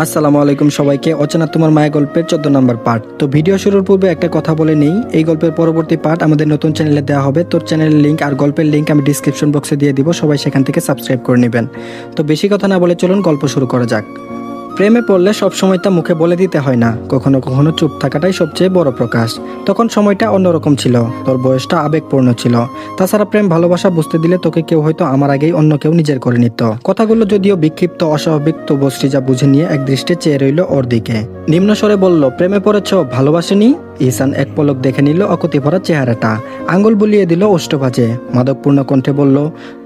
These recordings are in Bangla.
আসসালামু আলাইকুম সবাইকে। অচেনা তোমার মায়া গল্পের 14 নম্বর পার্ট। তো ভিডিও শুরুর পূর্বে একটা কথা বলে নেই, এই গল্পের পরবর্তী পার্ট আমাদের নতুন চ্যানেলে দেওয়া হবে। তোর চ্যানেলের লিংক আর গল্পের লিংক আমি ডিসক্রিপশন বক্সে দিয়ে দিব, সবাই সেখান থেকে সাবস্ক্রাইব করে নেবেন। তো বেশি কথা না বলে চলুন গল্প শুরু করা যাক। প্রেমে পড়লে সবসময় তা মুখে বলে দিতে হয় না, কখনো কখনো চুপ থাকাটাই সবচেয়ে বড় প্রকাশ। তখন সময়টা অন্যরকম ছিল, তোর বয়সটা আবেগপূর্ণ ছিল। তাছাড়া প্রেম ভালোবাসা বুঝতে দিলে তোকে কেউ হয়তো আমার আগেই অন্য কেউ নিজের করে নিত। কথাগুলো যদিও বিক্ষিপ্ত অস্বাভাবিক, তবু সৃজা বুঝে নিয়ে এক দৃষ্টে চেয়ে রইল ওর দিকে। নিম্ন স্বরে বলল, প্রেমে পড়েছ, ভালোবাসেনি? ইহসান এক পলক দেখে নিল অকতি ভরা চেহারাটা, আঙ্গুল বুলিয়ে দিল ওষ্ঠভাজে, মাদকপূর্ণ কণ্ঠে বলল,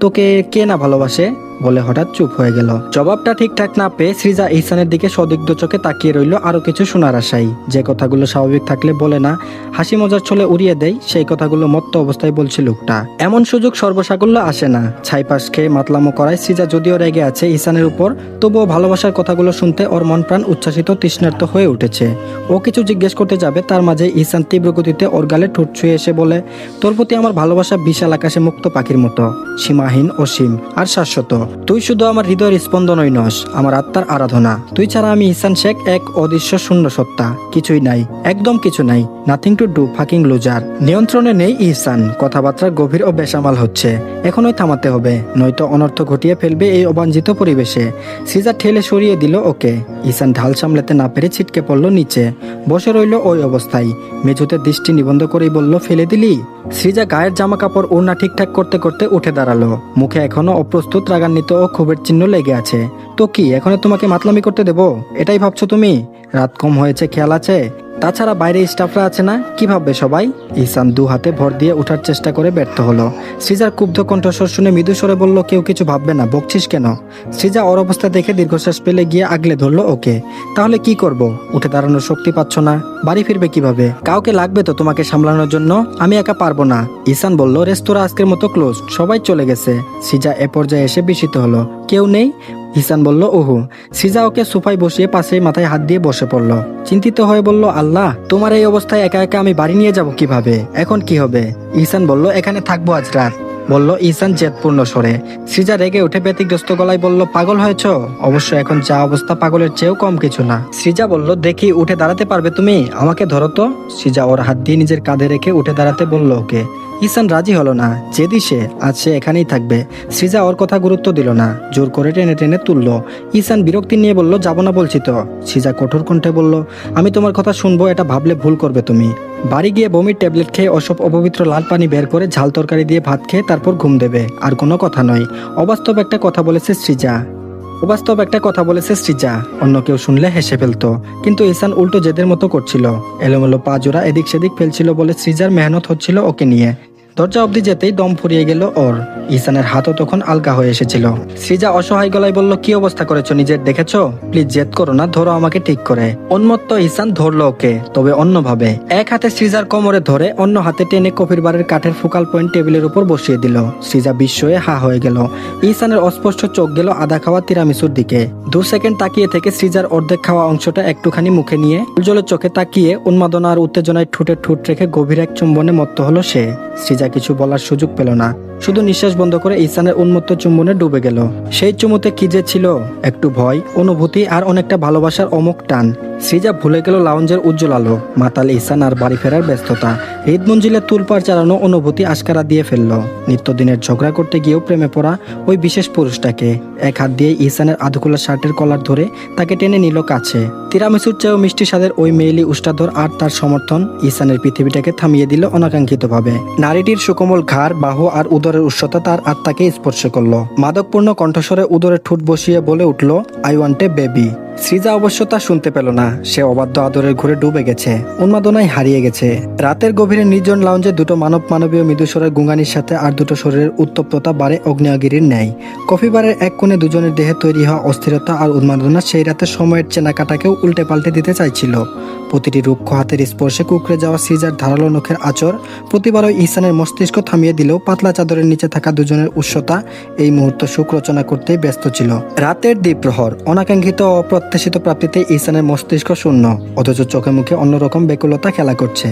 তোকে কে না ভালোবাসে? বলে হঠাৎ চুপ হয়ে গেল। জবাবটা ঠিকঠাক না পেয়ে সৃজা ইহসানের দিকে সদিগ্ধ চোখে তাকিয়ে রইল আরো কিছু শোনার আশায়। যে কথাগুলো স্বাভাবিক থাকলে বলে না, হাসি মজার ছলে উড়িয়ে দেয়, সেই কথাগুলো মত্ত অবস্থায় বলছে লোকটা। এমন সুযোগ সর্বসাকুল্য আসে না। ছাইপাশ খেয়ে মাতলামো করায় সৃজা যদিও রেগে আছে ইহসানের উপর, তবুও ভালোবাসার কথাগুলো শুনতে ওর মন প্রাণ উচ্ছ্বাসিত তৃষ্ণার্ত হয়ে উঠেছে। ও কিছু জিজ্ঞেস করতে যাবে, তার মাঝে ইহসান তীব্র গতিতে ওর গালে ঠোঁট ছুঁয়ে এসে বলে, তোর প্রতি আমার ভালোবাসা বিশাল আকাশে মুক্ত পাখির মতো, সীমাহীন, অসীম আর শাশ্বত। তুই শুধু আমার হৃদয়ের স্পন্দনই নস, আমার আত্মার আরাধনা। তুই ছাড়া আমি ইহসান শেখ এক অদৃশ্য শূন্য সত্তা, কিছুই নাই, একদম কিছু নাই, nothing to do, fucking loser. নিয়ন্ত্রণে নেই ইহসান, কথাবার্তা গভীর ও বেসামাল হচ্ছে। এখনই থামাতে হবে, নয়তো অনর্থ ঘটিয়ে ফেলবে এই অবাঞ্ছিত পরিবেশে। সৃজা ঠেলে সরিয়ে দিল ওকে। ইহসান ঢাল সামলাতে না পেরে ছিটকে পড়ল নিচে, বসে রইল ওই অবস্থায়। মেঝুতে দৃষ্টি নিবন্ধ করেই বলল, ফেলে দিলি? সৃজা গায়ের জামা কাপড় ওড়না ঠিকঠাক করতে করতে উঠে দাঁড়ালো, মুখে এখনো অপ্রস্তুত, রাগান্বিত ও ক্ষোভের চিহ্ন লেগে আছে। তো কি এখনো তোমাকে মাতলামি করতে দেবো, এটাই ভাবছো তুমি? রাত কম হয়েছে, খেয়াল আছে? তাছাড়া বাইরে স্টাফরা আছে না, কি ভাববে সবাই? ইহসান দু হাতে ভর দিয়ে ওঠার চেষ্টা করে ব্যর্থ হলো। সৃজার ক্ষুব্ধ কণ্ঠস্বর শুনে মৃদু স্বরে বলল, কেউ কিছু ভাববে না, বকছিস কেন? সৃজা ওর অবস্থা দেখে দীর্ঘশ্বাস পেলে গিয়ে আগলে ধরলো ওকে। তাহলে কি করব? উঠে দাঁড়ানোর শক্তি পাচ্ছ না, বাড়ি ফিরবে কিভাবে? কাউকে লাগবে তো তোমাকে সামলানোর জন্য, আমি একা পারবো না। ইহসান বলল, রেস্তোরাঁ আজকের মতো ক্লোজ, সবাই চলে গেছে। সৃজা এ পর্যায়ে এসে বিস্মিত হলো, কেউ নেই? ইহসান বলল, ওহু। সৃজা ওকে সোফায় বসিয়ে পাশেই মাথায় হাত দিয়ে বসে পড়ল। চিন্তিত হয়ে বলল, আল্লাহ, তোমার এই অবস্থায় একা একা আমি বাড়ি নিয়ে যাব কিভাবে? এখন কি হবে? ইহসান বলল, এখানে থাকবো আজ রাত, বলল ইহসান জেদপূর্ণ স্বরে। সৃজা রেগে উঠে ব্যতিগ্রস্ত গলায় বলল, পাগল হয়েছ? অবশ্য এখন যা অবস্থা পাগলের চেয়েও কম কিছু না। সৃজা বলল, দেখি উঠে দাঁড়াতে পারবে তুমি? আমাকে ধরো তো। সৃজা ওর হাত দিয়ে নিজের কাঁধে রেখে উঠে দাঁড়াতে বলল ওকে। ইহসান রাজি হলো না, জেদি সে, আজ সে এখানেই থাকবে। সৃজা ওর কথা গুরুত্ব দিল না, জোর করে টেনে টেনে তুললো। ইহসান বিরক্তি নিয়ে বলল, যাবো না বলছি তো। সৃজা কঠোর কণ্ঠে বলল, আমি তোমার কথা শুনবো, এটা ভাবলে ভুল করবে তুমি। বাড়ি গিয়ে বমির ট্যাবলেট খেয়ে ওসব অপবিত্র লাল পানি বের করে ঝাল তরকারি দিয়ে ভাত খেয়ে তারপর ঘুম দেবে, আর কোনো কথা নয়। অবাস্তব একটা কথা বলেছে সৃজা। অন্য কেউ শুনলে হেসে ফেলতো, কিন্তু ইহসান উল্টো জেদের মতো করছিল। এলোমেলো পা জোড়া এদিক সেদিক ফেলছিল বলে সৃজার মেহনত হচ্ছিল ওকে নিয়ে। দরজা অবধি যেতেই দম ফুরিয়ে গেল ওর। ইহসানের হাতও তখন আলগা হয়ে এসেছিল। সৃজা অসহায় গলায় বলল, কি অবস্থা করেছো নিজের, দেখেছো? প্লিজ জেদ করো না, ধরো আমাকে ঠিক করে। উন্মত্ত ইহসান ধরলো ওকে, তবে অন্যভাবে। এক হাতে সৃজার কোমরে ধরে, অন্য হাতে টেনে কফির বারের কাঠের ফোকাল পয়েন্ট টেবিলের উপর বসিয়ে দিল। সৃজা বিস্ময়ে হা হয়ে গেল। ইহসানের অস্পষ্ট চোখ গেল আধা খাওয়া তিরামিসুর দিকে। 2 সেকেন্ড তাকিয়ে থেকে সৃজার অর্ধেক খাওয়া অংশটা একটুখানি মুখে নিয়ে উজ্জ্বলের চোখে তাকিয়ে উন্মাদনা আর উত্তেজনায় ঠোঁটে ঠোঁট রেখে গভীর এক চুম্বনে মত্ত হলো সে। সৃজা কিছু বলার সুযোগ পেল না, শুধু নিঃশ্বাস বন্ধ করে ইহসানের উন্মত্ত চুম্বনে ডুবে গেল। সেই চুমুতে কি যে ছিল, একটু ভয়, অনুভূতি আর অনেকটা ভালোবাসার অমোক টান। সৃজা ভুলে গেল লাউঞ্জের উজ্জ্বল আলো, মাতাল ইহসান আর বাড়ি ফেরার ব্যস্ততা। হৃদমঞ্জিলে তুলপার চালানো অনুভূতি আশকারা দিয়ে ফেলল। নিত্যদিনের ঝগড়া করতে গিয়েও প্রেমে পড়া ওই বিশেষ পুরুষটাকে। এক হাত দিয়ে ইহসানের আধখোলা শার্টের কলার ধরে তাকে টেনে নিল কাছে। তিরামিসুর চেয়েও মিষ্টি স্বাদের ওই মেয়েলি উষ্টাধর আর তার সমর্থন ইহসানের পৃথিবীটাকে থামিয়ে দিল অনাকাঙ্ক্ষিতভাবে। নারীটির সুকোমল ঘাড়, বাহু আর উদরের উষ্ণতা তার আত্মাকে স্পর্শ করলো। মাদকপূর্ণ কণ্ঠস্বরে উদরে ঠোঁট বসিয়ে বলে উঠল, I want a baby. Srija অবশ্য তা শুনতে পেল না, সে অবাধ্য আদরের ঘুরে ডুবে গেছে, উন্মাদনায় হারিয়ে গেছে। রাতের গভীরে নির্জন লাউঞ্জে দুটো মানবীয় মৃদুস্বরের গুঙ্গানির সাথে আর দুটো শরীরের উত্তপ্ততা বাড়ে অগ্নেয়গিরির ন্যায়। কফি বারের এক কোণে দুজনের দেহে তৈরি হওয়া অস্থিরতা আর উন্মাদনা সেই রাতে সময়ের চেনাকাটাকেও উল্টে পাল্টে দিতে চাইছিল। প্রতিটি রুক্ষ হাতের স্পর্শে কুকড়ে যাওয়া সিজার ধারালো নখের আঁচড় প্রতিবারই ইহসানের মস্তিষ্ক থামিয়ে দিলেও পাতলা চাদরের নিচে থাকা দুজনের উষ্ণতা এই মুহূর্ত সুখ রচনা করতেই ব্যস্ত ছিল। রাতের দ্বীপ্রহর, অনাকাঙ্ক্ষিত ও অপ্রত্যাশিত প্রাপ্তিতে ইহসানের মস্তিষ্ক শূন্য, অথচ চোখে মুখে অন্যরকম বেকুলতা খেলা করছে।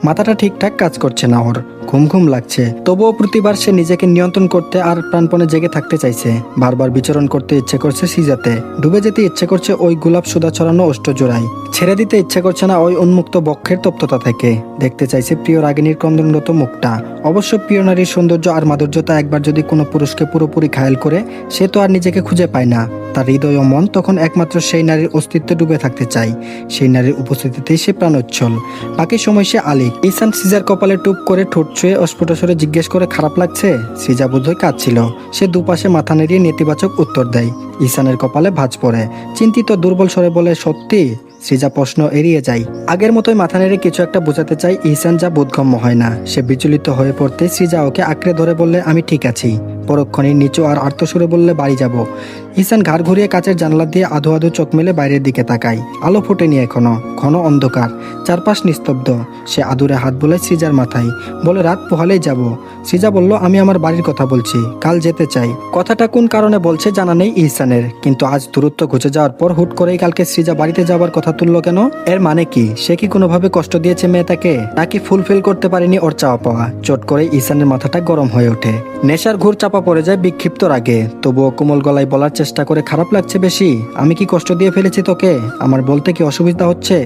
মাথাটা ঠিকঠাক কাজ করছে না ওর, ঘুম ঘুম লাগছে। তবুও প্রতিবার সে নিজেকে নিয়ন্ত্রণ করতে আর প্রাণপণে জেগে থাকতে চাইছে। বারবার বিচরণ করতে ইচ্ছে করছে সিজাতে, ডুবে যেতে ইচ্ছে করছে ওই গোলাপ সুধা ছড়ানো অষ্টজোড়ায়, ছেড়ে দিতে ইচ্ছে করছে না ওই উন্মুক্ত বক্ষের তপ্ততা থেকে। দেখতে চাইছে প্রিয় রাগিনীর ক্রন্দনরত মুখটা। অবশ্য প্রিয় নারীর সৌন্দর্য আর মাধুর্যতা একবার যদি কোনো পুরুষকে পুরোপুরি ঘায়েল করে, সে তো আর নিজেকে খুঁজে পায় না। তার হৃদয় ও মন তখন একমাত্র সেই নারীর অস্তিত্বে ডুবে থাকতে চায়। সেই নারীর উপস্থিতিতেই সে প্রাণোচ্ছল। বাকি সময় সে আলিক। ইহসান সিজার কপালে টুপ করে ঠোঁট ছুঁয়ে অস্ফুট স্বরে জিজ্ঞেস করে, খারাপ লাগছে? সিজা বোধহয় কাঁদছিল। সে দুপাশে মাথা নেড়িয়ে নেতিবাচক উত্তর দেয়। ইহসানের কপালে ভাঁজ পড়ে। চিন্তিত দুর্বল স্বরে বলে, সত্যি? সিজা প্রশ্ন এড়িয়ে যায়। আগের মতোই মাথা নেড়ে কিছু একটা বোঝাতে চায় ইহসান, যা বোধগম্য হয় না। সে বিচলিত হয়ে পড়তে সিজা ওকে আঁকড়ে ধরে বললে, আমি ঠিক আছি। পরক্ষণে নিচু আর আর্তসুরে বললে, বাড়ি যাব। ইহসান ঘাড় ঘুরিয়ে কাচের জানলা দিয়ে আধো আধো চোখ মেলে বাইরের দিকে তাকায়। আলো ফোটেনি এখনো, ঘন অন্ধকার, চারপাশ নিস্তব্ধ। সে আদুরে হাত বোলায় সিজার মাথায়, বলে, রাত পোহালেই যাব। সিজা বলল, আমি আমার বাড়ির কথা বলছি, কাল যেতে চাই। কথাটা কোন কারণে বলছে জানা নেই ইহসানের, কিন্তু আজ দূরত্ব ঘুচে যাওয়ার পর হুট করেই কালকে সিজা বাড়িতে যাবার কথা তুললো কেন? এর মানে কি? সে কি কোনোভাবে কষ্ট দিয়েছে মেয়েটাকে, নাকি ফুলফিল করতে পারেনি ওর চাওয়া পাওয়া? চট করে ইহসানের মাথাটা গরম হয়ে ওঠে। নেশার ঘুর চাপা পড়ে যায় বিক্ষিপ্ত রাগে। তবুও কোমল গলায় বলার চেষ্টা করে, খারাপ লাগছে বেশি? আমি কি কষ্ট দিয়ে ফেলেছি তোকে? আমার বলতে কি অসুবিধা হচ্ছে?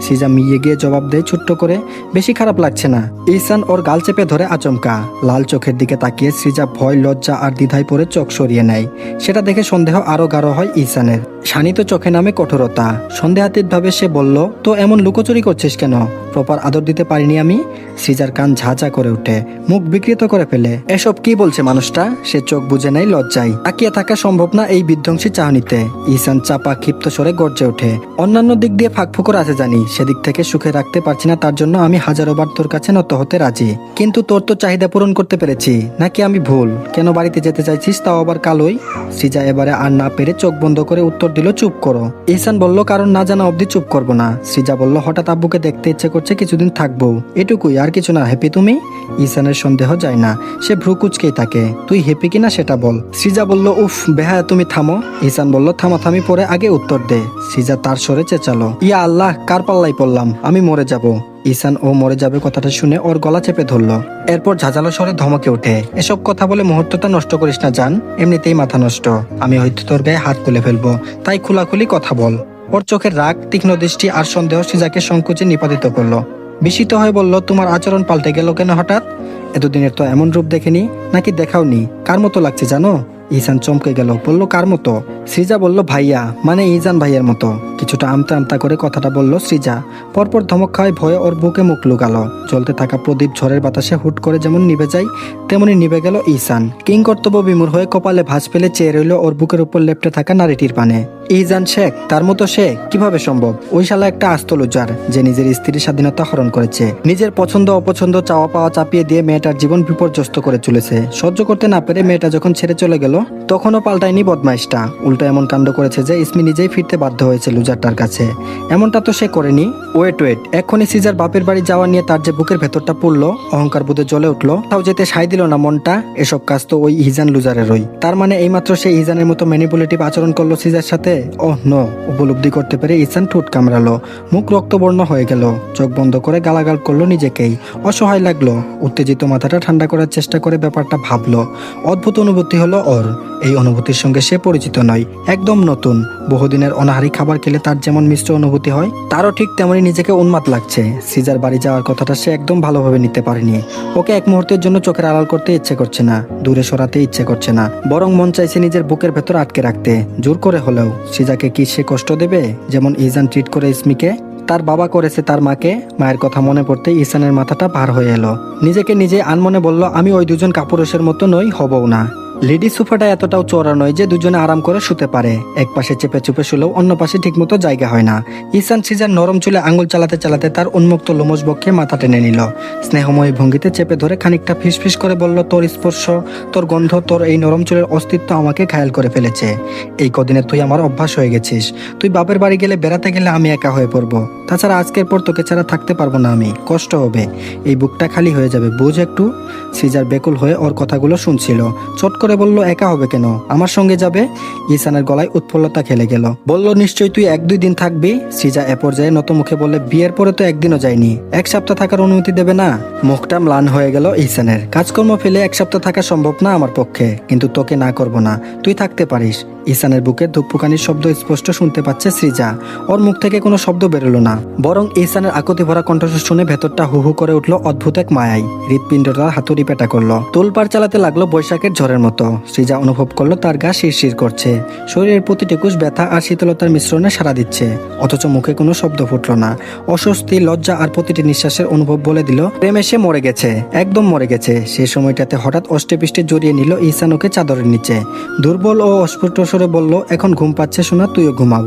সিজা মিয়ে গিয়ে জবাব দেয় ছোট্ট করে, বেশি খারাপ লাগছে না। ইহসান ওর গাল চেপে ধরে আচমকা। লাল চোখের দিকে তাকিয়ে সিজা ভয়, লজ্জা আর দ্বিধায় পড়ে চোখ সরিয়ে নেয়। সেটা দেখে সন্দেহ আরো গাঢ় হয় ইহসানের। শানিত চোখে নামে কঠোরতা। সন্দেহাতীত ভাবে সে বলল, তো এমন লুকোচুরি করছিস কেন? প্রপার আদর দিতে পারিনি আমি? সিজার কান ঝাঁঝা করে ওঠে, মুখ বিকৃত করে ফেলে। এসব কি বলছে মানুষটা? সে চোখ বুজে নেয় লজ্জায়। তাকিয়ে থাকা সম্ভব না এই বিধ্বংসী চাহনিতে। ইহসান চাপা ক্ষিপ্ত স্বরে গর্জে ওঠে, অন্যান্য দিক দিয়ে ফাঁকফোকর আছে জানি, সেদিক থেকে সুখে রাখতে পারছি না, তার জন্য আমি হাজারো বার তোর কাছে নত হতে রাজি। কিন্তু তোর তো চাহিদা পূরণ করতে পেরেছি, নাকি আমি ভুল? কেন বাড়িতে যেতে চাইছিস, তাও আবার কালোই? সিজা এবারে আর না পেরে চোখ বন্ধ করে উত্তর দিল, চুপ করো। ইহসান বলল, কারণ না জানা অবধি চুপ করবো না। সিজা বলল, হঠাৎ আব্বুকে দেখতে ইচ্ছে করছে, কিছুদিন থাকবো, এটুকুই, আর কিছু না। হ্যাপি তুমি? ইহসানের সন্দেহ যায় না, সে ভ্রু কুচকেই থাকে। তুই হ্যাপি কিনা সেটা বল। সিজা বলল, উফ বেহায়া, তুমি থামো। ইহসান বলল, থামাথামি পরে আগে উত্তর দে। সিজা তার স্বরে চেঁচালো, ইয়া আল্লাহ, কার পাল্লাই পড়লাম? আমি মরে যাব। ইহসান ও মরে যাবে কথাটা শুনে ওর গলা চেপে ধরলো। এরপর ঝাঁঝালো স্বরে ধমকে ওঠে, এসব কথা বলে মুহূর্তটা নষ্ট করিস না জান, এমনিতেই মাথা নষ্ট। আমি হয়তো তোর গায়ে হাত তুলে ফেলবো, তাই খোলাখুলি কথা বল। ওর চোখের রাগ, তীক্ষ্ণ দৃষ্টি আর সন্দেহ সিজাকে সংকোচে নিপাতিত করলো। বিস্মিত হয়ে বলল, তোমার আচরণ পাল্টে গেল কেন হঠাৎ? এতদিনের তো এমন রূপ দেখেনি, নাকি দেখাওনি? কার মতো লাগছে জানো? ইহসান চমকে গেল, বলল, কার মতো? সৃজা বলল, ভাইয়া, মানে ইহসান ভাইয়ের মতো। কিছুটা আমতা আমতা করে কথাটা বলল সৃজা। পরপর ধমক খাওয়ায় ভয়ে ওর বুকে মুখ লুকালো। জ্বলতে থাকা প্রদীপ ঝড়ের বাতাসে হুট করে যেমন নিভে যায়, তেমনি নিভে গেল ইহসান। কিং কর্তব্য বিমূর হয়ে কপালে ভাঁজ ফেলে চেয়ে রইল ওর বুকের উপর লেপ্টে থাকা নারীটির পানে। ইহসান শেখ, তার মতো সে কিভাবে সম্ভব? ওই শালা একটা আস্ত লুজার, যে নিজের স্ত্রীর স্বাধীনতা হরণ করেছে, নিজের পছন্দ অপছন্দ চাওয়া পাওয়া চাপিয়ে দিয়ে মেয়েটার জীবন বিপর্যস্ত করে চলেছে। সহ্য করতে না পেরে মেয়েটা যখন ছেড়ে চলে গেল, তখনও পাল্টায়নি বদমাইশটা, উল্টো এমন কাণ্ড করেছে যে ইসমি নিজেই ফিরতে বাধ্য হয়েছে লুজারটার কাছে। এমনটা তো সে করেনি। ওয়েট, এক্ষুনি সিজার বাপের বাড়ি যাওয়া নিয়ে তার যে বুকের ভেতরটা পড়লো, অহংকার বোধে জ্বলে উঠলো, তাও যেতে সায় দিল না মনটা। এসব কাজ তো ওই ইহসান লুজারেরই। তার মানে এইমাত্র সে ইহসানের মতো ম্যানিপুলেটিভ আচরণ করলো সিজার সাথে। Oh no! উপলব্ধি করতে পেরে ইহসান ঠোঁট কামড়ালো, মুখ রক্তবর্ণ হয়ে গেল, চোখ বন্ধ করে গালাগাল করলো নিজেকেই। অসহায় লাগলো। উত্তেজিত মাথাটা ঠান্ডা করার চেষ্টা করে ব্যাপারটা ভাবলো। অদ্ভুত অনুভূতি হলো ওর। এই অনুভূতির সঙ্গে সে পরিচিত নয়, একদম নতুন। বহুদিনের অনাহারি খাবার খেলে তার যেমন মিশ্র অনুভূতি হয়, তারও ঠিক তেমনি নিজেকে উন্মাদ লাগছে। সিজার বাড়ি যাওয়ার কথাটা সে একদম ভালোভাবে নিতে পারেনি। ওকে এক মুহূর্তের জন্য চোখের আড়াল করতে ইচ্ছে করছে না, দূরে সরাতে ইচ্ছে করছে না, বরং মন চাইছে নিজের বুকের ভেতর আটকে রাখতে, জোর করে হলেও। সিজাকে কি সে কষ্ট দেবে, যেমন ইহসান ট্রিট করে ইসমিকে? তার বাবা করেছে তার মাকে। মায়ের কথা মনে পড়তে ইহসানের মাথাটা ভার হয়ে এলো। নিজেকে নিজে আনমনে বলল, আমি ওই দুজন কাপুরুষের মতো নই, হবও না। লেডি সোফাটা এতটাও চওড়া নয় যে দুজনে আরাম করে শুতে পারে। এক পাশে চেপে চুপে শুলেও অন্য পাশে ঠিকমতো জায়গা হয় না। ঈশান সিজার নরম চুলে আঙুল চালাতে চালাতে তার উন্মুক্ত লোমশ বক্ষে মাথা টেনে নিল। স্নেহময়ী ভঙ্গিতে চেপে ধরে খানিকটা ফিসফিস করে বলল, তোর স্পর্শ, তোর গন্ধ, তোর এই নরম চুলের অস্তিত্ব আমাকে ঘায়াল করে ফেলেছে। এই কদিনে তুই আমার অভ্যাস হয়ে গেছিস। তুই বাপের বাড়ি গেলে, বেড়াতে গেলে আমি একা হয়ে পড়বো। তাছাড়া আজকের পর তোকে ছাড়া থাকতে পারবো না আমি। কষ্ট হবে, এই বুকটা খালি হয়ে যাবে, বুঝ একটু। সিজার বেকুল হয়ে ওর কথাগুলো শুনছিল। চট করে বলল, একা হবে কেন, আমার সঙ্গে যাবে। ঈশানের গলায় উৎফুল্লতা খেলে গেল। বলল, নিশ্চয়ই তুই 1-2 দিন থাকবি। সিজা এ পর্যায়ে নত মুখে বললে, বিয়ের পরে তো একদিনও যায়নি, 1 সপ্তাহ থাকার অনুমতি দেবে না? মুখটা ম্লান হয়ে গেল ঈশানের। কাজকর্ম ফেলে 1 সপ্তাহ থাকা সম্ভব না আমার পক্ষে, কিন্তু তোকে না করব না, তুই থাকতে পারিস। ঈশানের বুকে ধুকপুকানির শব্দ স্পষ্ট শুনতে পাচ্ছে সৃজা। ওর মুখ থেকে কোনো শব্দ বেরোলো না, বরং ঈশানের আকুতি ভরা কণ্ঠস্বর শুনে ভেতরটা হু হু করে উঠলো অদ্ভুত এক মায়াই। হৃৎপিণ্ডটা হাতুড়ি পেটা করলো, তোলপাড় চালাতে লাগলো বৈশাখের ঝড়ের মতো। সৃজা অনুভব করলো তার গা শিরশির করছে, শরীরের প্রতিটি কোষ ব্যথা আর শীতলতার মিশ্রণে সাড়া দিচ্ছে, অথচ মুখে কোনো শব্দ ফুটলো না। অস্বস্তি, লজ্জা আর প্রতিটি নিঃশ্বাসের অনুভব বলে দিল প্রেম এসে মরে গেছে, একদম মরে গেছে। সেই সময়টাতে হঠাৎ অষ্টে পৃষ্ঠে জড়িয়ে নিল ঈশান ওকে চাদরের নিচে। দুর্বল ও অস্ফুট স্বরে বলল, এখন ঘুম পাচ্ছে শোনা, তুইও ঘুমাও।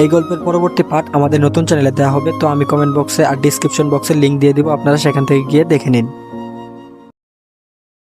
এই গল্পের পরবর্তী পার্ট আমাদের নতুন চ্যানেলে দেওয়া হবে, তো আমি কমেন্ট বক্সে আর ডিসক্রিপশন বক্সে লিংক দিয়ে দিব, আপনারা সেখান থেকে গিয়ে দেখে নিন।